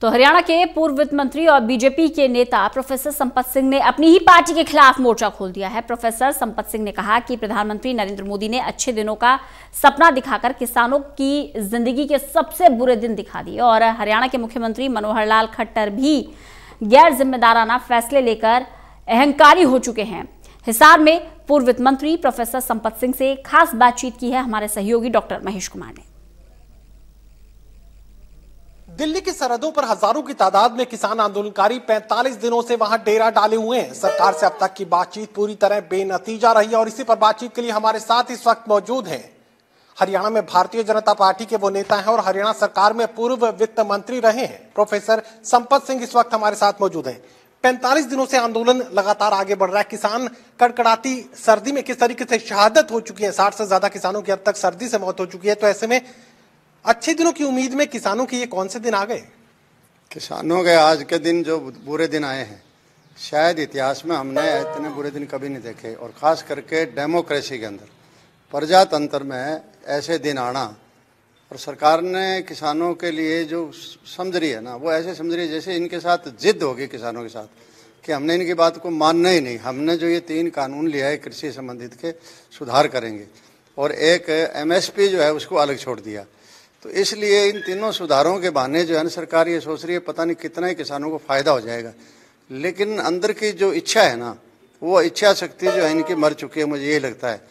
तो हरियाणा के पूर्व वित्त मंत्री और बीजेपी के नेता प्रोफेसर संपत सिंह ने अपनी ही पार्टी के खिलाफ मोर्चा खोल दिया है। प्रोफेसर संपत सिंह ने कहा कि प्रधानमंत्री नरेंद्र मोदी ने अच्छे दिनों का सपना दिखाकर किसानों की जिंदगी के सबसे बुरे दिन दिखा दिए और हरियाणा के मुख्यमंत्री मनोहर लाल खट्टर भी गैर जिम्मेदाराना फैसले लेकर अहंकारी हो चुके हैं। हिसार में पूर्व वित्त मंत्री प्रोफेसर संपत सिंह से खास बातचीत की है हमारे सहयोगी डॉक्टर महेश कुमार ने। दिल्ली की सरहदों पर हजारों की तादाद में किसान आंदोलनकारी 45 दिनों से वहां डेरा डाले हुए हैं। सरकार से अब तक की बातचीत पूरी तरह बेनतीजा रही है और इसी पर बातचीत के लिए हमारे साथ इस वक्त मौजूद हैं हरियाणा में भारतीय जनता पार्टी के वो नेता हैं और हरियाणा सरकार में पूर्व वित्त मंत्री रहे हैं प्रोफेसर संपत सिंह इस वक्त हमारे साथ मौजूद हैं। 45 दिनों से आंदोलन लगातार आगे बढ़ रहा है। किसान कड़कड़ाती सर्दी में किस तरीके से शहादत हो चुकी है, 60 से ज्यादा किसानों की अब तक सर्दी से मौत हो चुकी है। तो ऐसे में अच्छे दिनों की उम्मीद में किसानों की ये कौन से दिन आ गए? किसानों के आज के दिन जो बुरे दिन आए हैं, शायद इतिहास में हमने इतने बुरे दिन कभी नहीं देखे और खास करके डेमोक्रेसी के अंदर, प्रजातंत्र में ऐसे दिन आना। और सरकार ने किसानों के लिए जो समझ रही है ना, वो ऐसे समझ रही है जैसे इनके साथ जिद होगी किसानों के साथ कि हमने इनकी बात को मानना ही नहीं। हमने जो ये 3 कानून लिया है कृषि संबंधित के, सुधार करेंगे और एक MSP जो है उसको अलग छोड़ दिया। तो इसलिए इन तीनों सुधारों के बहाने जो है ना सरकार ये सोच रही है पता नहीं कितना ही किसानों को फायदा हो जाएगा, लेकिन अंदर की जो इच्छा है ना, वो इच्छा शक्ति जो है इनकी मर चुकी है, मुझे ये लगता है।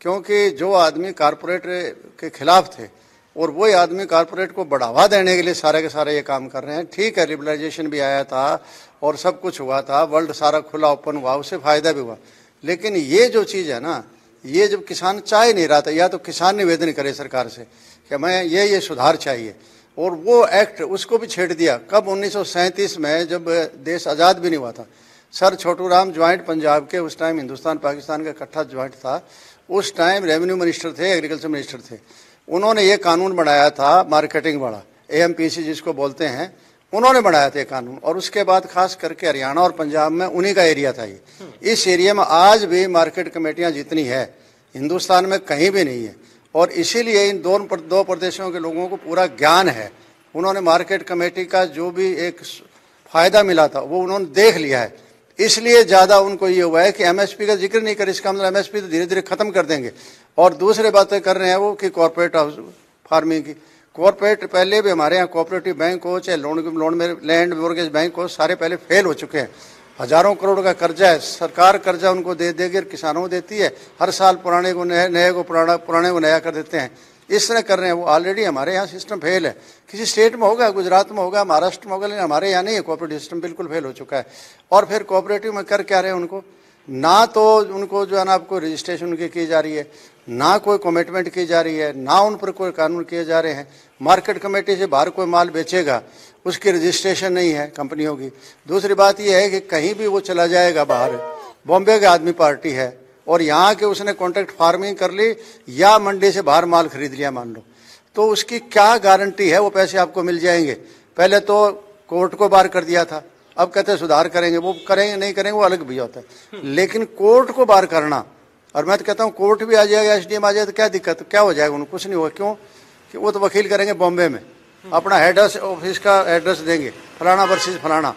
क्योंकि जो आदमी कारपोरेट के खिलाफ थे और वही आदमी कारपोरेट को बढ़ावा देने के लिए सारे के सारे ये काम कर रहे हैं। ठीक है, लिबरलाइजेशन भी आया था और सब कुछ हुआ था, वर्ल्ड सारा खुला ओपन हुआ, उससे फायदा भी हुआ, लेकिन ये जो चीज़ है ना, ये जब किसान चाह ही नहीं रहा था, या तो किसान निवेदन करे सरकार से कि मैं ये सुधार चाहिए, और वो एक्ट उसको भी छेड़ दिया। कब? 1937 में, जब देश आज़ाद भी नहीं हुआ था। सर छोटू राम ज्वाइंट पंजाब के, उस टाइम हिंदुस्तान पाकिस्तान का इकट्ठा ज्वाइंट था, उस टाइम रेवेन्यू मिनिस्टर थे, एग्रीकल्चर मिनिस्टर थे। उन्होंने ये कानून बनाया था मार्केटिंग वाला, AMPC जिसको बोलते हैं, उन्होंने बनाया था ये कानून। और उसके बाद खास करके हरियाणा और पंजाब में उन्हीं का एरिया था ये। इस एरिया में आज भी मार्केट कमेटियां जितनी है हिंदुस्तान में कहीं भी नहीं है, और इसीलिए इन दो प्रदेशों के लोगों को पूरा ज्ञान है। उन्होंने मार्केट कमेटी का जो भी एक फायदा मिला था वो उन्होंने देख लिया है, इसलिए ज़्यादा उनको ये हुआ है कि MSP का जिक्र नहीं करे। इसका मतलब MSP तो धीरे धीरे खत्म कर देंगे। और दूसरी बातें कर रहे हैं वो कि कॉर्पोरेट हाउस फार्मिंग की, कॉर्पोरेट पहले भी हमारे यहाँ कोऑपरेटिव बैंक हो चाहे लोन में लैंड मोर्गेज बैंक हो, सारे पहले फेल हो चुके हैं। हजारों करोड़ का कर्जा है, सरकार कर्जा उनको दे देगी और किसानों को देती है। हर साल पुराने को नए को पुराने को नया कर देते हैं, इस तरह कर रहे हैं वो। ऑलरेडी हमारे यहाँ सिस्टम फेल है। किसी स्टेट में होगा, गुजरात में होगा, महाराष्ट्र में होगा, लेकिन हमारे यहाँ नहीं है। कोऑपरेटिव सिस्टम बिल्कुल फेल हो चुका है। और फिर कोऑपरेटिव में कर क्या रहे हैं उनको, ना तो उनको जो है ना आपको रजिस्ट्रेशन उनकी की जा रही है, ना कोई कमिटमेंट की जा रही है, ना उन पर कोई कानून किए जा रहे हैं। मार्केट कमेटी से बाहर कोई माल बेचेगा उसकी रजिस्ट्रेशन नहीं है कंपनियों की। दूसरी बात यह है कि कहीं भी वो चला जाएगा बाहर, बॉम्बे की आदमी पार्टी है और यहाँ के उसने कॉन्ट्रैक्ट फार्मिंग कर ली या मंडी से बाहर माल खरीद लिया मान लो, तो उसकी क्या गारंटी है वो पैसे आपको मिल जाएंगे? पहले तो कोर्ट को बाहर कर दिया था, अब कहते हैं सुधार करेंगे। वो करेंगे नहीं करेंगे वो अलग भी होता है, लेकिन कोर्ट को बाहर करना, और मैं तो कहता हूँ कोर्ट भी आ जाएगा, SDM आ जाए तो क्या दिक्कत, क्या हो जाएगा? उनको कुछ नहीं होगा। क्यों कि वो तो वकील करेंगे बॉम्बे में, अपना हेड ऑफिस का एड्रेस देंगे, फलाना वर्सेस फलाना,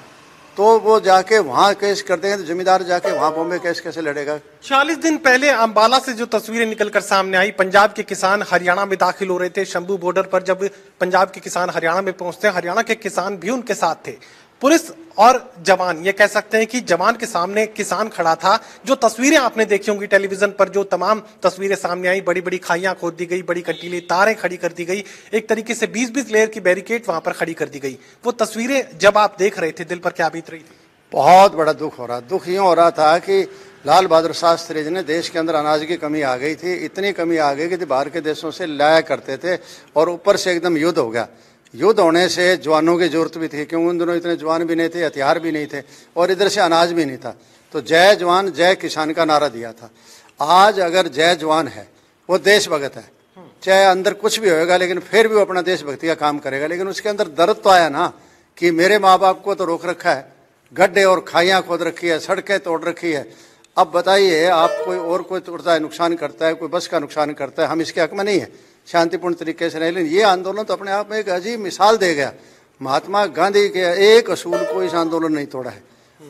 तो वो जाके वहाँ केस कर देंगे। तो जमींदार जाके वहाँ बॉम्बे केस कैसे लड़ेगा? 40 दिन पहले अंबाला से जो तस्वीरें निकलकर सामने आई, पंजाब के किसान हरियाणा में दाखिल हो रहे थे। शंभू बॉर्डर पर जब पंजाब के किसान हरियाणा में पहुंचते, हरियाणा के किसान भी उनके साथ थे। पुलिस और जवान, ये कह सकते हैं कि जवान के सामने किसान खड़ा था। जो तस्वीरें आपने देखी होंगी टेलीविजन पर, जो तमाम तस्वीरें सामने आई, बड़ी बड़ी खाइयां खोद दी गई, बड़ी कंटीली तारें खड़ी कर दी गई, एक तरीके से 20-20 लेयर की बैरिकेड वहां पर खड़ी कर दी गई। वो तस्वीरें जब आप देख रहे थे, दिल पर क्या बीत रही थी? बहुत बड़ा दुख हो रहा। दुख यूँ हो रहा था कि लाल बहादुर शास्त्री जी ने देश के अंदर अनाज की कमी आ गई थी, इतनी कमी आ गई कि बाहर के देशों से लाया करते थे, और ऊपर से एकदम युद्ध हो गया। युद्ध होने से जवानों की जरूरत भी थी, क्योंकि उन दिनों इतने जवान भी नहीं थे, हथियार भी नहीं थे, और इधर से अनाज भी नहीं था। तो जय जवान जय किसान का नारा दिया था। आज अगर जय जवान है, वो देशभक्त है, चाहे अंदर कुछ भी होएगा लेकिन फिर भी वो अपना देशभक्ति का काम करेगा। लेकिन उसके अंदर दर्द तो आया ना कि मेरे माँ बाप को तो रोक रखा है, गड्ढे और खाइयाँ खोद रखी है, सड़कें तोड़ रखी है। अब बताइए, आप कोई तोड़ता है, नुकसान करता है, कोई बस का नुकसान करता है, हम इसके हक में नहीं है, शांतिपूर्ण तरीके से नहीं। लेकिन ये आंदोलन तो अपने आप में एक अजीब मिसाल दे गया महात्मा गांधी के एक असूल को इस आंदोलन नहीं तोड़ा है।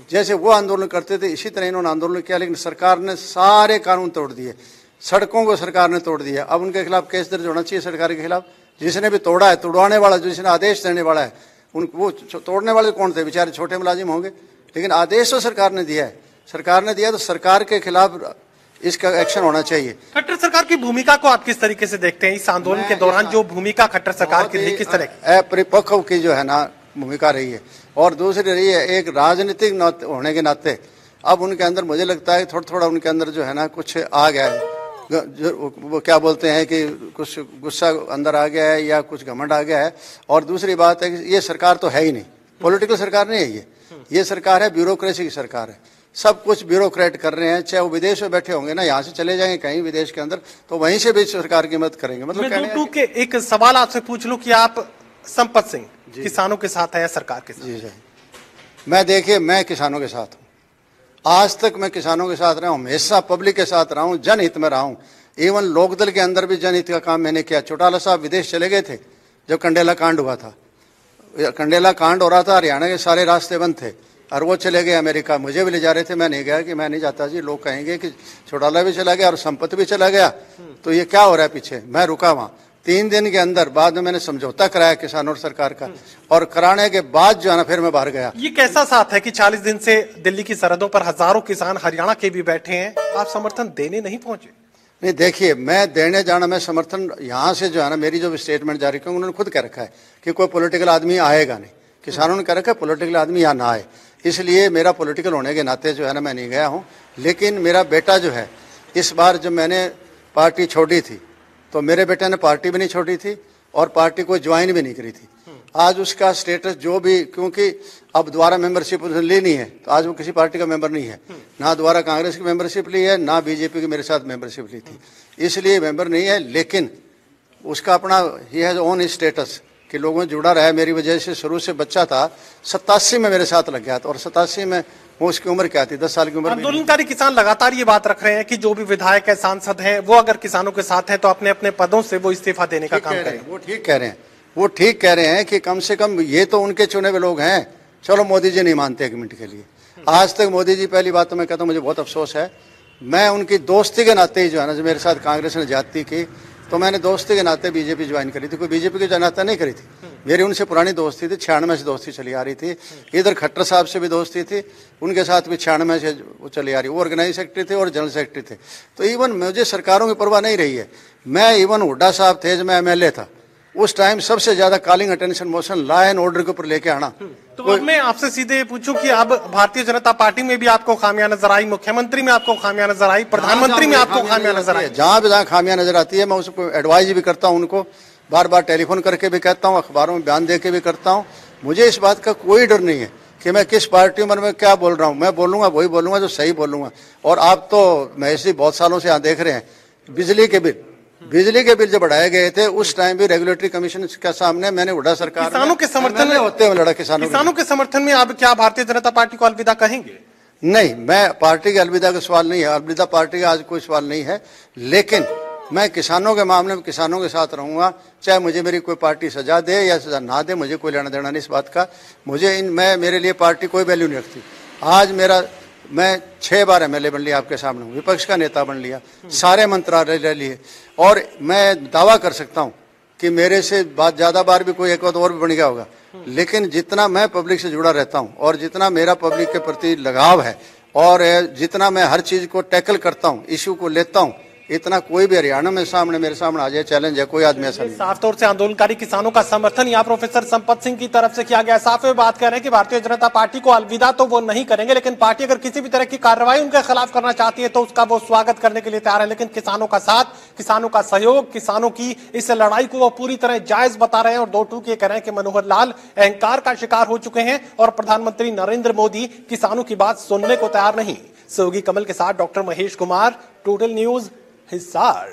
जैसे वो आंदोलन करते थे इसी तरह इन्होंने आंदोलन किया, लेकिन सरकार ने सारे कानून तोड़ दिए, सड़कों को सरकार ने तोड़ दिया। अब उनके खिलाफ केस दर्ज होना चाहिए सरकार के खिलाफ। जिसने भी तोड़ा है, तोड़वाने वाला, जिसने आदेश देने वाला है, वो तोड़ने वाले कौन थे? बेचारे छोटे मुलाजिम होंगे, लेकिन आदेश तो सरकार ने दिया है। सरकार ने दिया तो सरकार के खिलाफ इसका एक्शन होना चाहिए। खट्टर सरकार की भूमिका को आप किस तरीके से देखते हैं? इस आंदोलन के दौरान जो भूमिका खट्टर सरकार की रही, किस तरह की? अपरिपक्व की जो है ना भूमिका रही है, और दूसरी रही है एक राजनीतिक होने के नाते अब उनके अंदर मुझे लगता है थोड़ा थोड़ा उनके अंदर जो है ना कुछ आ गया है, जो वो क्या बोलते हैं कि कुछ गुस्सा अंदर आ गया है या कुछ घमंड आ गया है। और दूसरी बात है कि ये सरकार तो है ही नहीं, पॉलिटिकल सरकार नहीं है ये सरकार है ब्यूरोक्रेसी की सरकार है। सब कुछ ब्यूरोक्रेट कर रहे हैं, चाहे वो विदेश में बैठे होंगे ना, यहाँ से चले जाएंगे कहीं विदेश के अंदर तो वहीं से भी सरकार की मदद करेंगे। मतलब के एक सवाल आपसे पूछ लूं कि आप संपत सिंह किसानों के साथ है या सरकार के साथ? जी मैं देखिए, मैं किसानों के साथ हूँ, आज तक मैं किसानों के साथ रहा हूँ, हमेशा पब्लिक के साथ रहा हूँ, जनहित में रहा हूँ। इवन लोकदल के अंदर भी जनहित का काम मैंने किया। चौटाला साहब विदेश चले गए थे जब कंडेला कांड हुआ था, कंडेला कांड हो रहा था, हरियाणा के सारे रास्ते बंद थे और वो चले गए अमेरिका। मुझे भी ले जा रहे थे, मैं नहीं गया कि मैं नहीं जाता जी, लोग कहेंगे कि चौटाला भी चला गया और संपत भी चला गया, तो ये क्या हो रहा है पीछे। मैं रुका वहाँ 3 दिन के अंदर, बाद में मैंने समझौता कराया किसानों और सरकार का, और कराने के बाद जो है ना फिर मैं बाहर गया। ये कैसा साथ है कि 40 दिन से दिल्ली की सरहदों पर हजारों किसान हरियाणा के भी बैठे हैं, आप समर्थन देने नहीं पहुंचे? नहीं देखिए, मैं देने जाना, मैं समर्थन यहाँ से जो है ना मेरी जो स्टेटमेंट जारी की उन्होंने खुद कह रखा है कि कोई पॉलिटिकल आदमी आएगा नहीं, किसानों ने कह रखा है पॉलिटिकल आदमी यहाँ ना आए, इसलिए मेरा पॉलिटिकल होने के नाते जो है ना मैं नहीं गया हूँ। लेकिन मेरा बेटा जो है, इस बार जब मैंने पार्टी छोड़ी थी तो मेरे बेटे ने पार्टी भी नहीं छोड़ी थी और पार्टी को ज्वाइन भी नहीं करी थी। आज उसका स्टेटस जो भी, क्योंकि अब दोबारा मेंबरशिप उसने ली नहीं है, तो आज वो किसी पार्टी का मेंबर नहीं है, ना दोबारा कांग्रेस की मेंबरशिप ली है, ना बीजेपी की मेरे साथ मेंबरशिप ली थी, इसलिए मेंबर नहीं है। लेकिन उसका अपना ही हैज ओन स्टेटस कि लोगों से जुड़ा रहा है मेरी वजह से। शुरू से बच्चा था, 87 में मेरे साथ लग गया था, और 87 में वो उसकी उम्र क्या थी, 10 साल की उम्र। आंदोलनकारी किसान लगातार ये बात रख रहे हैं कि जो भी विधायक है, सांसद हैं, वो अगर किसानों के साथ हैं तो अपने अपने पदों से वो इस्तीफा देने का काम करें। वो ठीक कह रहे हैं, वो ठीक कह रहे हैं कि कम से कम ये तो उनके चुने हुए लोग हैं। चलो मोदी जी नहीं मानते 1 मिनट के लिए, आज तक मोदी जी, पहली बात तो मैं कहता हूँ मुझे बहुत अफसोस है, मैं उनकी दोस्ती के नाते ही जो है ना, जो मेरे साथ कांग्रेस ने ज्यादती की तो मैंने दोस्ती के नाते बीजेपी ज्वाइन करी थी, कोई बीजेपी की नाता नहीं करी थी। मेरी उनसे पुरानी दोस्ती थी, 96 से दोस्ती चली आ रही थी। इधर खट्टर साहब से भी दोस्ती थी, उनके साथ भी 96 से वो चली आ रही, वो ऑर्गेनाइज सेक्रेटरी थे और जनरल सेक्रेटरी थे। तो इवन मुझे सरकारों की परवाह नहीं रही है। मैं इवन हुड्डा साहब थे जब मैं MLA था, उस टाइम सबसे ज्यादा calling attention motion law and order के ऊपर लेके आना। तो अब मैं आपसे सीधे पूछूं कि अब भारतीय जनता पार्टी में भी आपको खामियां नजर आई, मुख्यमंत्री में आपको खामियां नजर आई, प्रधानमंत्री में आपको खामियां नजर आई? जहां भी जहां खामियां नजर आती है मैं उसको एडवाइज भी करता हूं, उनको बार बार टेलीफोन करके भी कहता हूं, अखबारों में बयान दे के भी करता हूं। मुझे इस बात का कोई डर नहीं है कि मैं किस पार्टी में क्या बोल रहा हूं, मैं बोलूंगा वही बोलूंगा जो सही बोलूंगा। और आप तो महेश जी बहुत सालों से यहाँ देख रहे हैं, बिजली के बिल जब बढ़ाए गए थे उस टाइम भी रेगुलेटरी कमीशन के सामने मैंने हुड्डा सरकार किसानों के समर्थन में होते हुए लड़ा। किसानों के समर्थन में अब क्या भारतीय जनता पार्टी को अलविदा कहेंगे? नहीं, मैं पार्टी के अलविदा का सवाल नहीं है, अलविदा पार्टी का आज कोई सवाल नहीं है, लेकिन मैं किसानों के मामले में किसानों के साथ रहूंगा, चाहे मुझे मेरी कोई पार्टी सजा दे या सजा ना दे, मुझे कोई लेना देना नहीं इस बात का। मुझे मेरे लिए पार्टी कोई वैल्यू नहीं रखती। आज मैं 6 बार MLA बन लिया, आपके सामने विपक्ष का नेता बन लिया, सारे मंत्रालय ले लिए, और मैं दावा कर सकता हूं कि मेरे से ज्यादा बार भी कोई एक और भी बन गया होगा। लेकिन जितना मैं पब्लिक से जुड़ा रहता हूं और जितना मेरा पब्लिक के प्रति लगाव है और जितना मैं हर चीज को टैकल करता हूं, इश्यू को लेता हूं, इतना कोई भी हरियाणा में मेरे सामने आ जाए चैलेंज है, कोई आदमी ऐसा नहीं। साफ तौर से आंदोलनकारी किसानों का समर्थन यहाँ प्रोफेसर संपत सिंह की तरफ से किया गया। साफ में बात कर रहे हैं कि भारतीय जनता पार्टी को अलविदा तो वो नहीं करेंगे, लेकिन पार्टी अगर किसी भी तरह की कार्रवाई उनके खिलाफ करना चाहती है तो उसका वो स्वागत करने के लिए तैयार है। लेकिन किसानों का साथ, किसानों का सहयोग, किसानों की इस लड़ाई को वो पूरी तरह जायज बता रहे हैं। और 2 टूक ये कह रहे हैं कि मनोहर लाल अहंकार का शिकार हो चुके हैं और प्रधानमंत्री नरेंद्र मोदी किसानों की बात सुनने को तैयार नहीं। सहयोगी कमल के साथ doctor Mahesh Kumar, total news, Hisar.